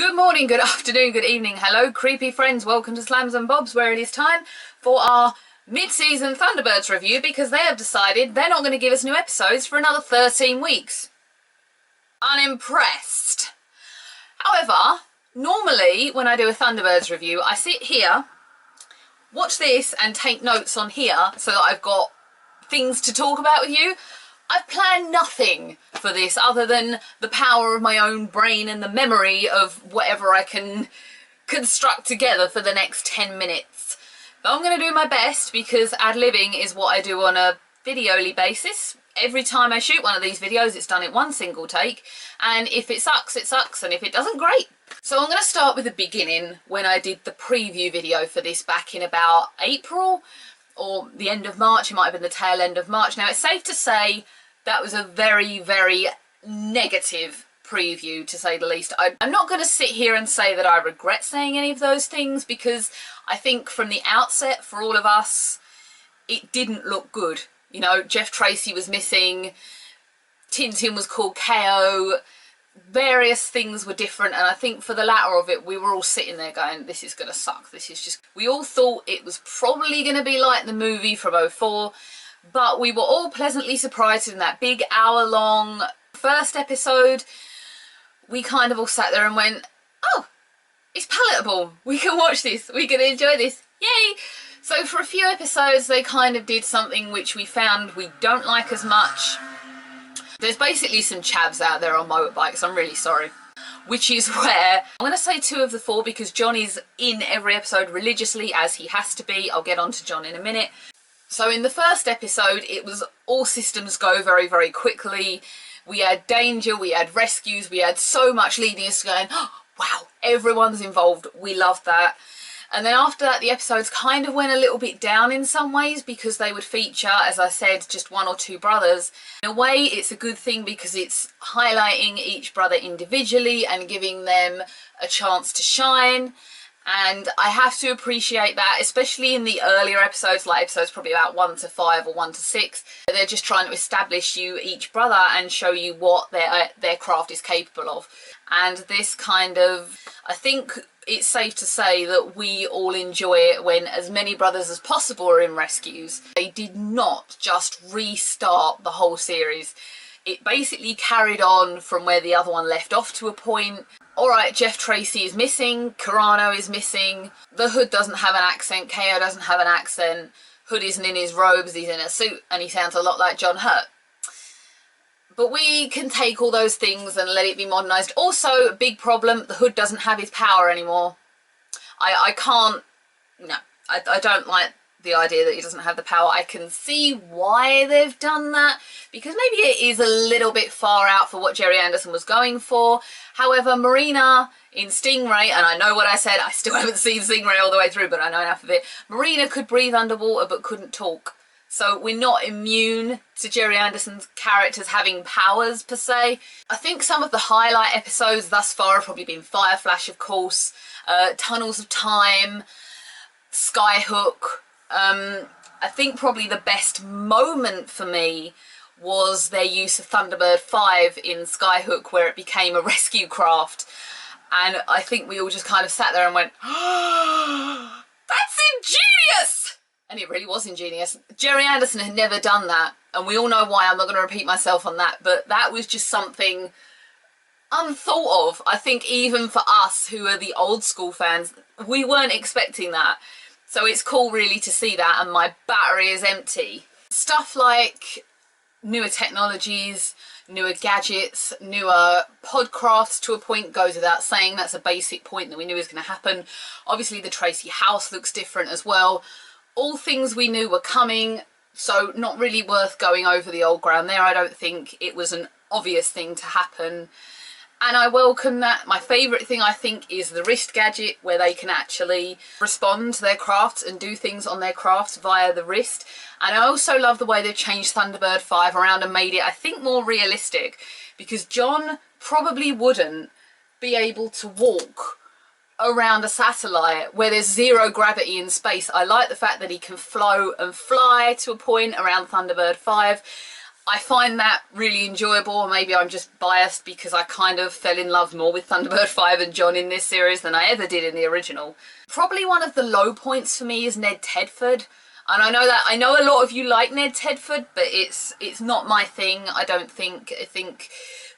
Good morning, good afternoon, good evening, hello creepy friends, welcome to Slams and Bobs, where it is time for our mid-season Thunderbirds review because they have decided they're not going to give us new episodes for another 13 weeks. Unimpressed. However, normally when I do a Thunderbirds review, I sit here, watch this and take notes on here so that I've got things to talk about with you. I've planned nothing for this other than the power of my own brain and the memory of whatever I can construct together for the next 10 minutes. But I'm going to do my best because ad-libbing is what I do on a video-ly basis. Every time I shoot one of these videos, it's done in one single take. And if it sucks, it sucks. And if it doesn't, great. So I'm going to start with the beginning when I did the preview video for this back in about April or the end of March. It might have been the tail end of March. Now, it's safe to say that was a very, very negative preview, to say the least. I'm not going to sit here and say that I regret saying any of those things because I think from the outset, for all of us, it didn't look good. You know, Jeff Tracy was missing, Tintin was called KO, various things were different, and I think for the latter of it, we were all sitting there going, this is going to suck, this is just... We all thought it was probably going to be like the movie from '04, but we were all pleasantly surprised in that big hour-long first episode. We kind of all sat there and went, oh, it's palatable. We can watch this. We can enjoy this. Yay! So for a few episodes, they kind of did something which we found we don't like as much. There's basically some chavs out there on motorbikes. I'm really sorry. Which is where I'm going to say 2 of the 4 because John is in every episode religiously, as he has to be. I'll get on to John in a minute. So in the first episode, it was all systems go very, very quickly. We had danger, we had rescues, we had so much leading us going, oh, wow, everyone's involved. We loved that. And then after that, the episodes kind of went a little bit down in some ways because they would feature, as I said, just 1 or 2 brothers. In a way, it's a good thing because it's highlighting each brother individually and giving them a chance to shine. And I have to appreciate that, especially in the earlier episodes, like episodes probably about 1 to 5 or 1 to 6. They're just trying to establish you each brother and show you what their craft is capable of. And this kind of, I think it's safe to say that we all enjoy it when as many brothers as possible are in rescues. They did not just restart the whole series. It basically carried on from where the other one left off to a point. Alright, Jeff Tracy is missing, Carano is missing, the Hood doesn't have an accent, KO doesn't have an accent, Hood isn't in his robes, he's in a suit, and he sounds a lot like John Hurt. But we can take all those things and let it be modernised. Also, big problem, the Hood doesn't have his power anymore. I can't, no, I don't like the idea that he doesn't have the power. I can see why they've done that, because maybe it is a little bit far out for what Gerry Anderson was going for. However, Marina in Stingray, and I know what I said, I still haven't seen Stingray all the way through, but I know enough of it. Marina could breathe underwater but couldn't talk. So we're not immune to Gerry Anderson's characters having powers per se. I think some of the highlight episodes thus far have probably been Fire Flash, of course, Tunnels of Time, Skyhook. I think probably the best moment for me was their use of Thunderbird 5 in Skyhook, where it became a rescue craft. And I think we all just kind of sat there and went, oh, that's ingenious! And it really was ingenious. Gerry Anderson had never done that, and we all know why. I'm not going to repeat myself on that, but that was just something unthought of. I think even for us who are the old school fans, we weren't expecting that. So it's cool really to see that, and my battery is empty. Stuff like newer technologies, newer gadgets, newer podcrafts to a point goes without saying. That's a basic point that we knew was going to happen. Obviously the Tracy house looks different as well. All things we knew were coming, so not really worth going over the old ground there. I don't think it was an obvious thing to happen. And I welcome that. My favourite thing, I think, is the wrist gadget, where they can actually respond to their crafts and do things on their crafts via the wrist. And I also love the way they've changed Thunderbird 5 around and made it, I think, more realistic. Because John probably wouldn't be able to walk around a satellite where there's 0 gravity in space. I like the fact that he can float and fly to a point around Thunderbird 5. I find that really enjoyable, or maybe I'm just biased because I kind of fell in love more with Thunderbird 5 and John in this series than I ever did in the original. Probably one of the low points for me is Ned Tedford. And I know a lot of you like Ned Tedford, but it's not my thing, I don't think. I think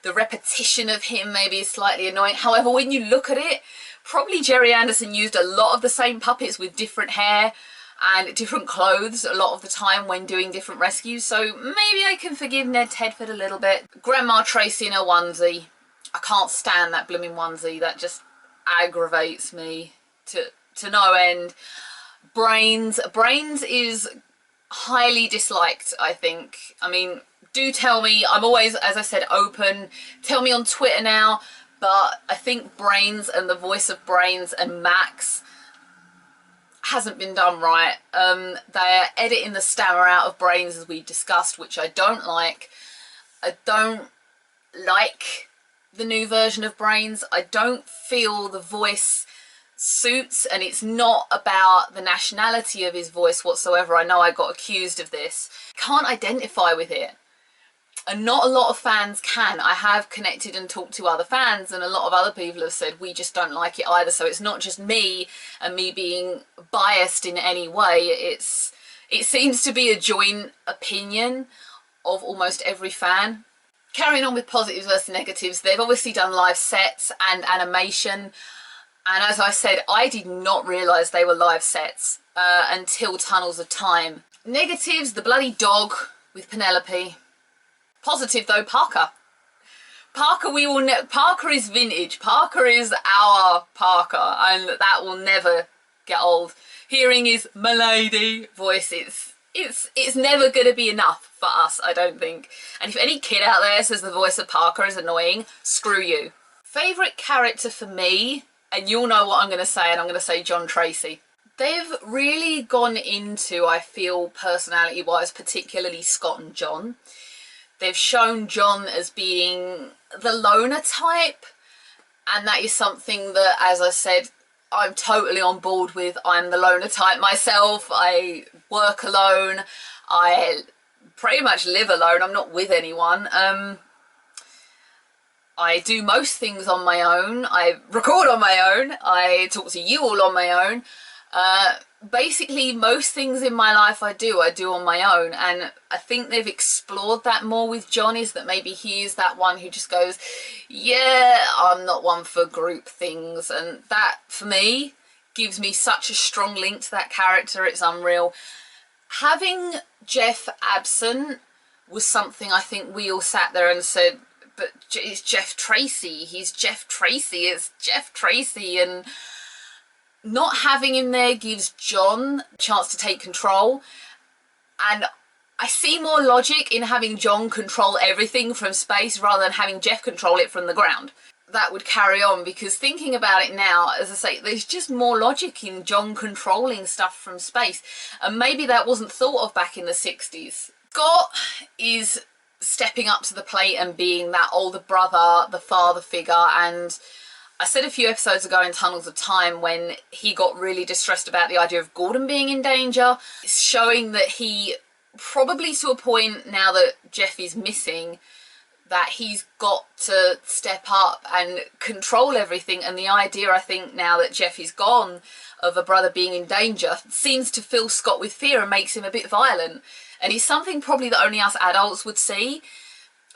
the repetition of him maybe is slightly annoying. However, when you look at it, probably Gerry Anderson used a lot of the same puppets with different hair and different clothes a lot of the time when doing different rescues, so maybe I can forgive Ned Tedford a little bit. Grandma Tracy in a onesie. I can't stand that blooming onesie. That just aggravates me to no end. Brains is highly disliked, I think. I mean, do tell me. I'm always, as I said, open. Tell me on Twitter now, but I think Brains and the voice of Brains and Max hasn't been done right. They're editing the stammer out of Brains, as we've discussed, which I don't like. I don't like the new version of Brains. I don't feel the voice suits, and it's not about the nationality of his voice whatsoever. I know I got accused of this. Can't identify with it. And not a lot of fans can. I have connected and talked to other fans, and a lot of other people have said we just don't like it either. So it's not just me and me being biased in any way. It seems to be a joint opinion of almost every fan. Carrying on with positives versus negatives, they've obviously done live sets and animation. And as I said, I did not realise they were live sets until Tunnels of Time. Negatives, the bloody dog with Penelope. Positive though, Parker. Parker is vintage. Parker is our Parker, and that will never get old. Hearing his "Milady" voice, it's never going to be enough for us, I don't think. And if any kid out there says the voice of Parker is annoying, screw you. Favourite character for me, and you'll know what I'm going to say, and I'm going to say John Tracy. They've really gone into, I feel, personality-wise, particularly Scott and John. They've shown John as being the loner type, and that is something that, as I said, I'm totally on board with. I'm the loner type myself. I work alone. I pretty much live alone. I'm not with anyone. I do most things on my own. I record on my own. I talk to you all on my own. Basically, most things in my life I do on my own, and I think they've explored that more with John, is that maybe he is that one who just goes, yeah, I'm not one for group things, and that, for me, gives me such a strong link to that character, it's unreal. Having Jeff absent was something I think we all sat there and said, but it's Jeff Tracy, he's Jeff Tracy, it's Jeff Tracy, and not having him there gives John a chance to take control, and I see more logic in having John control everything from space rather than having Jeff control it from the ground. That would carry on, because thinking about it now, as I say, there's just more logic in John controlling stuff from space, and maybe that wasn't thought of back in the 60s. Scott is stepping up to the plate and being that older brother, the father figure, and I said a few episodes ago in Tunnels of Time when he got really distressed about the idea of Gordon being in danger, it's showing that he, probably to a point now that Jeff is missing, that he's got to step up and control everything. And the idea, I think, now that Jeff is gone, of a brother being in danger, seems to fill Scott with fear and makes him a bit violent. And it's something probably that only us adults would see.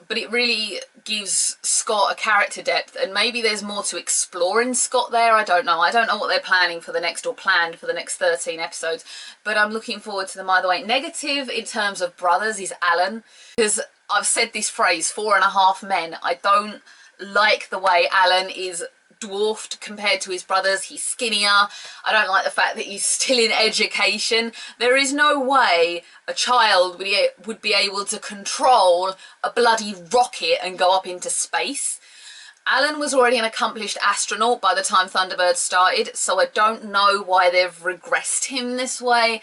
But it really gives Scott a character depth, and maybe there's more to explore in Scott there. I don't know. I don't know what they're planning for the next, or planned for the next 13 episodes, but I'm looking forward to them either way. Negative in terms of brothers is Alan, because I've said this phrase, 4.5 men. I don't like the way Alan is dwarfed compared to his brothers. He's skinnier. I don't like the fact that he's still in education. There is no way a child would be able to control a bloody rocket and go up into space. Alan was already an accomplished astronaut by the time Thunderbirds started, so I don't know why they've regressed him this way.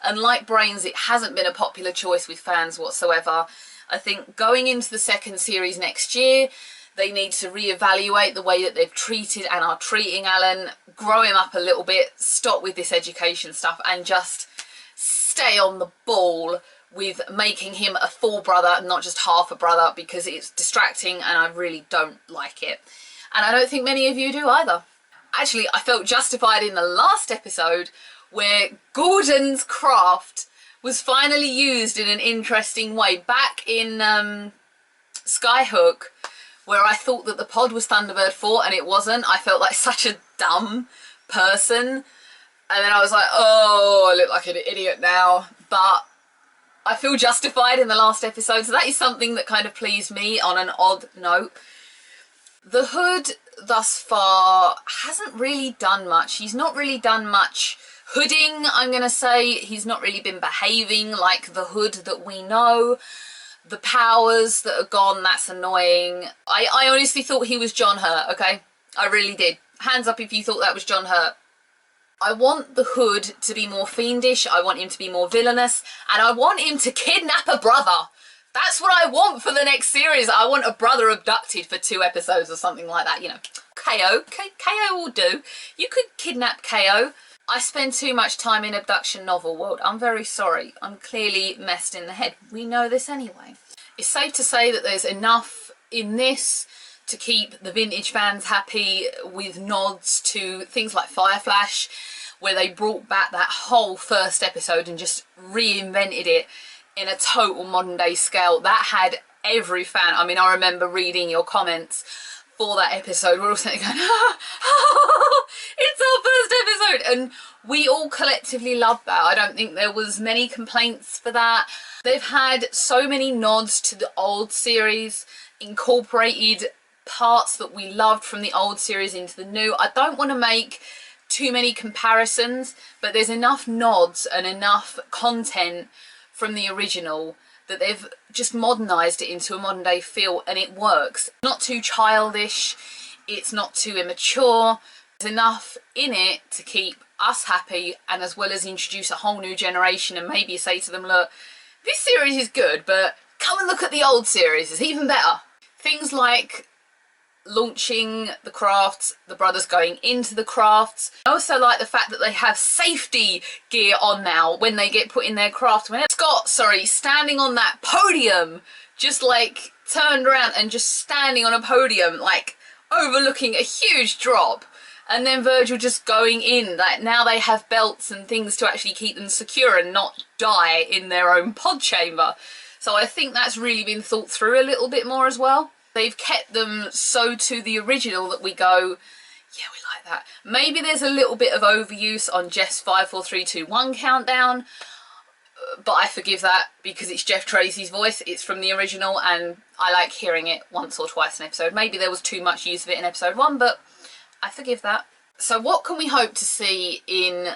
And like Brains, it hasn't been a popular choice with fans whatsoever. I think going into the second series next year, they need to reevaluate the way that they've treated and are treating Alan, grow him up a little bit, stop with this education stuff, and just stay on the ball with making him a full brother and not just half a brother, because it's distracting and I really don't like it. And I don't think many of you do either. Actually, I felt justified in the last episode where Gordon's craft was finally used in an interesting way. Back in Skyhook, where I thought that the pod was Thunderbird 4 and it wasn't, I felt like such a dumb person. And then I was like, oh, I look like an idiot now. But I feel justified in the last episode, so that is something that kind of pleased me on an odd note. The Hood thus far hasn't really done much. He's not really done much hooding, I'm going to say. He's not really been behaving like the Hood that we know. The powers that are gone, that's annoying. I honestly thought he was John Hurt, okay? I really did. Hands up if you thought that was John Hurt. I want the Hood to be more fiendish, I want him to be more villainous, and I want him to kidnap a brother. That's what I want for the next series. I want a brother abducted for 2 episodes or something like that, you know. KO will do. You could kidnap KO. I spend too much time in abduction novel world. I'm very sorry. I'm clearly messed in the head. We know this anyway. It's safe to say that there's enough in this to keep the vintage fans happy, with nods to things like Fire Flash, where they brought back that whole first episode and just reinvented it in a total modern day scale. That had every fan. I mean, I remember reading your comments for that episode. We're all sitting going, it's our first episode, and we all collectively loved that. I don't think there was many complaints for that. They've had so many nods to the old series, incorporated parts that we loved from the old series into the new. I don't want to make too many comparisons, but there's enough nods and enough content from the original that they've just modernised it into a modern day feel, and it works. Not too childish, it's not too immature. There's enough in it to keep us happy, and as well as introduce a whole new generation and maybe say to them, look, this series is good, but come and look at the old series, it's even better. Things like launching the crafts, the brothers going into the crafts. I also like the fact that they have safety gear on now when they get put in their craft. When Scott, standing on that podium, just like turned around and just standing on a podium, like overlooking a huge drop. And then Virgil just going in, like now they have belts and things to actually keep them secure and not die in their own pod chamber. So I think that's really been thought through a little bit more as well. They've kept them so to the original that we go, yeah, we like that. Maybe there's a little bit of overuse on Jeff's 5, 4, 3, 2, 1 countdown, but I forgive that because it's Jeff Tracy's voice. It's from the original and I like hearing it once or twice an episode. Maybe there was too much use of it in episode 1, but I forgive that. So what can we hope to see in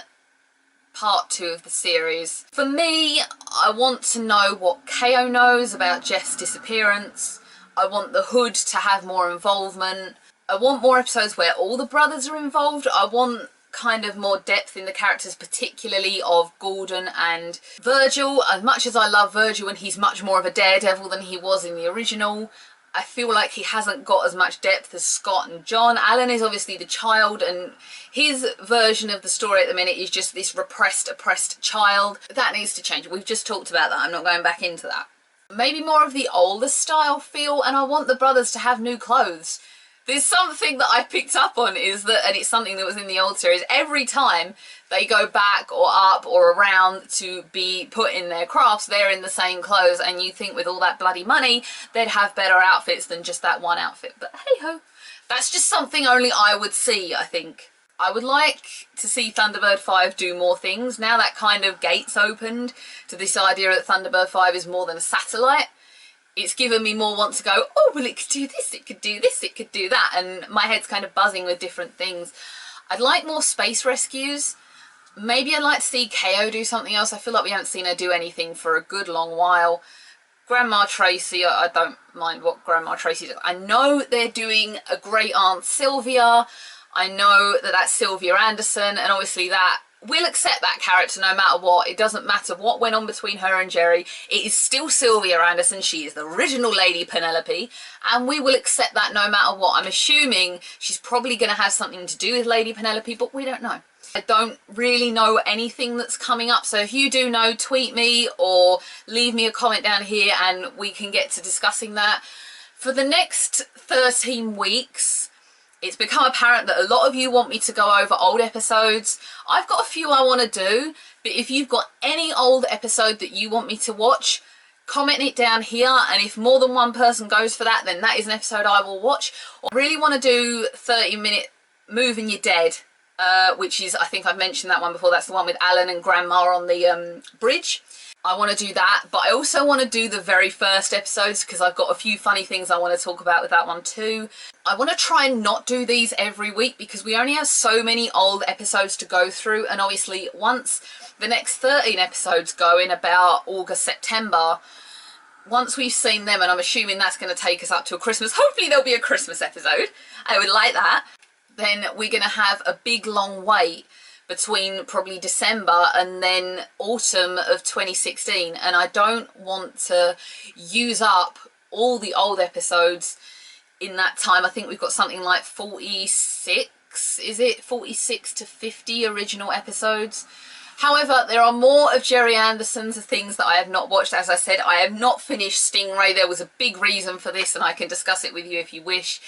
part 2 of the series? For me, I want to know what KO knows about Jeff's disappearance. I want the Hood to have more involvement. I want more episodes where all the brothers are involved. I want kind of more depth in the characters, particularly of Gordon and Virgil. As much as I love Virgil and he's much more of a daredevil than he was in the original, I feel like he hasn't got as much depth as Scott and John. Alan is obviously the child, and his version of the story at the minute is just this repressed, oppressed child. That needs to change. We've just talked about that. I'm not going back into that. Maybe more of the older style feel, and I want the brothers to have new clothes. There's something that I picked up on is that, and it's something that was in the old series, every time they go back or up or around to be put in their crafts, they're in the same clothes, and you think with all that bloody money they'd have better outfits than just that one outfit. But hey ho, that's just something only I would see, I think. I would like to see Thunderbird 5 do more things. Now that kind of gates opened to this idea that Thunderbird 5 is more than a satellite, it's given me more want to go, oh, well, it could do this, it could do this, it could do that, and my head's kind of buzzing with different things. I'd like more space rescues. Maybe I'd like to see KO do something else. I feel like we haven't seen her do anything for a good long while. Grandma Tracy, I don't mind what Grandma Tracy does. I know they're doing a Great Aunt Sylvia. I know that that's Sylvia Anderson, and obviously that we'll accept that character no matter what. It doesn't matter what went on between her and Gerry. It is still Sylvia Anderson. She is the original Lady Penelope, and we will accept that no matter what. I'm assuming she's probably going to have something to do with Lady Penelope, but we don't know. I don't really know anything that's coming up, so if you do know, tweet me or leave me a comment down here and we can get to discussing that. For the next 13 weeks, it's become apparent that a lot of you want me to go over old episodes. I've got a few I want to do, but if you've got any old episode that you want me to watch, comment it down here, and if more than one person goes for that, then that is an episode I will watch. I really want to do 30-minute Moving Your Dead, which is, I think I've mentioned that one before. That's the one with Alan and Grandma on the bridge. I want to do that, but I also want to do the very first episodes because I've got a few funny things I want to talk about with that one too. I want to try and not do these every week because we only have so many old episodes to go through, and obviously once the next 13 episodes go in about August, September, once we've seen them, and I'm assuming that's going to take us up to a Christmas, hopefully there'll be a Christmas episode, I would like that, then we're going to have a big long wait between probably December and then autumn of 2016, and I don't want to use up all the old episodes in that time. I think we've got something like 46, is it 46 to 50 original episodes. However, there are more of Gerry Anderson's things that I have not watched. As I said, I have not finished Stingray. There was a big reason for this, and I can discuss it with you if you wish.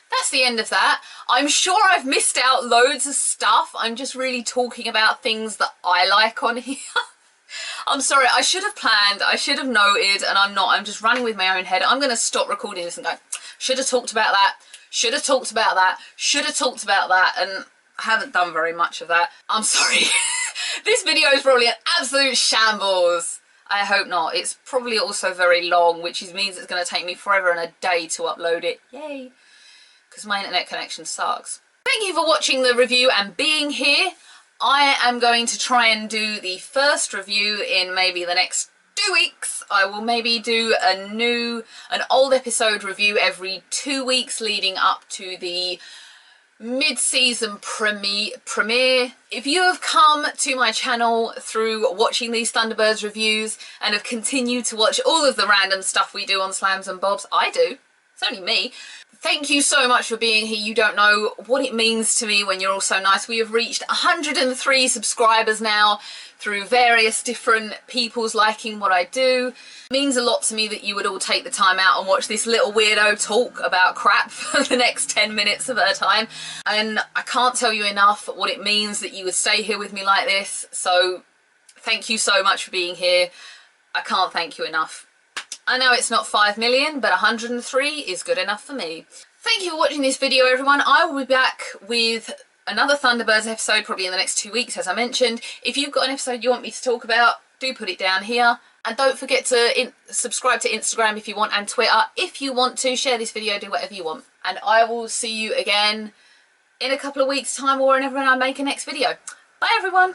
That's the end of that. I'm sure I've missed out loads of stuff. I'm just really talking about things that I like on here. I'm sorry, I should have planned, I should have noted, and I'm not. I'm just running with my own head. I'm going to stop recording this and go, should have talked about that, should have talked about that, should have talked about that, and I haven't done very much of that. I'm sorry. This video is probably an absolute shambles. I hope not. It's probably also very long, which means it's going to take me forever and a day to upload it. Yay. Because my internet connection sucks. Thank you for watching the review and being here. I am going to try and do the first review in maybe the next 2 weeks. I will maybe do an old episode review every 2 weeks leading up to the mid-season premiere. If you have come to my channel through watching these Thunderbirds reviews and have continued to watch all of the random stuff we do on Slams and Bobs, I do. It's only me. Thank you so much for being here. You don't know what it means to me when you're all so nice. We have reached 103 subscribers now through various different people's liking what I do. It means a lot to me that you would all take the time out and watch this little weirdo talk about crap for the next 10 minutes of her time. And I can't tell you enough what it means that you would stay here with me like this. So thank you so much for being here. I can't thank you enough. I know it's not 5 million, but 103 is good enough for me. Thank you for watching this video, everyone. I will be back with another Thunderbirds episode probably in the next 2 weeks, as I mentioned. If you've got an episode you want me to talk about, do put it down here. And don't forget to subscribe to Instagram if you want, and Twitter if you want to. Share this video, do whatever you want. And I will see you again in a couple of weeks' time or whenever I make a next video. Bye, everyone.